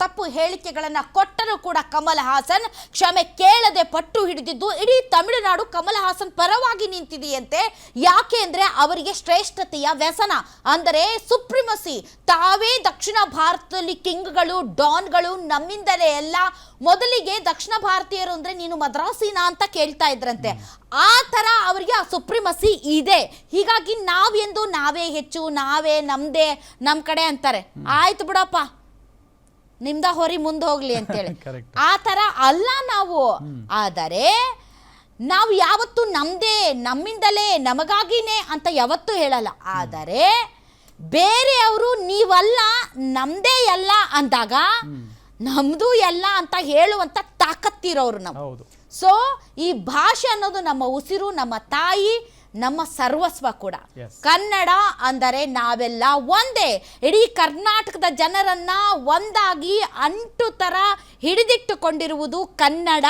ತಪ್ಪು ಹೇಳಿಕೆಗಳನ್ನು ಕೊಟ್ಟರೂ ಕೂಡ ಕಮಲ್ ಹಾಸನ್ ಕ್ಷಮೆ ಕೇಳದೆ ಪಟ್ಟು ಹಿಡಿದಿದ್ದು ಇಡೀ ತಮಿಳುನಾಡು ಕಮಲ್ ಹಾಸನ್ ಪರವಾಗಿ ನಿಂತಿದೆಯಂತೆ. ಯಾಕೆ ಅಂದ್ರೆ ಅವರಿಗೆ ಶ್ರೇಷ್ಠತೆಯ ವ್ಯಸನ, ಅಂದರೆ ಸುಪ್ರಿಮಸಿ. ತಾವೇ ದಕ್ಷಿಣ ಭಾರತದಲ್ಲಿ ಕಿಂಗ್ಗಳು, ಡಾನ್ಗಳು, ನಮ್ಮಿಂದಲೇ ಎಲ್ಲ. ಮೊದಲಿಗೆ ದಕ್ಷಿಣ ಭಾರತೀಯರು ಅಂದ್ರೆ ನೀನು ಮದ್ರಾಸಿನ ಅಂತ ಕೇಳ್ತಾ ಇದ್ರಂತೆ. ಆ ತರ ಅವರಿಗೆ ಆ ಸುಪ್ರಿಮಸಿ ಇದೆ. ಹೀಗಾಗಿ ನಾವೆಂದು ನಾವೇ ಹೆಚ್ಚು, ನಾವೇ ನಮ್ದೇ, ನಮ್ ಕಡೆ ಅಂತಾರೆ. ಆಯ್ತು ಬಿಡಪ್ಪ, ನಿಮ್ದ ಹೊರಿ ಮುಂದೆ ಹೋಗ್ಲಿ ಅಂತೇಳಿ. ಆ ತರ ಅಲ್ಲ ನಾವು. ಆದರೆ ನಾವು ಯಾವತ್ತು ನಮ್ದೇ, ನಮ್ಮಿಂದಲೇ, ನಮಗಾಗಿನೇ ಅಂತ ಯಾವತ್ತೂ ಹೇಳಲ್ಲ. ಆದರೆ ಬೇರೆಯವರು ನೀವಲ್ಲ ನಮ್ದೇ ಎಲ್ಲ ಅಂದಾಗ ನಮ್ದು ಎಲ್ಲ ಅಂತ ಹೇಳುವಂತ ತಾಕತ್ತಿರೋರು ನಾವು. ಸೊ ಈ ಭಾಷೆ ಅನ್ನೋದು ನಮ್ಮ ಉಸಿರು, ನಮ್ಮ ತಾಯಿ, ನಮ್ಮ ಸರ್ವಸ್ವ ಕೂಡ. ಕನ್ನಡ ಅಂದರೆ ನಾವೆಲ್ಲ ಒಂದೇ. ಇಡೀ ಕರ್ನಾಟಕದ ಜನರನ್ನ ಒಂದಾಗಿ ಅಂಟು ತರ ಹಿಡಿದಿಟ್ಟುಕೊಂಡಿರುವುದು ಕನ್ನಡ.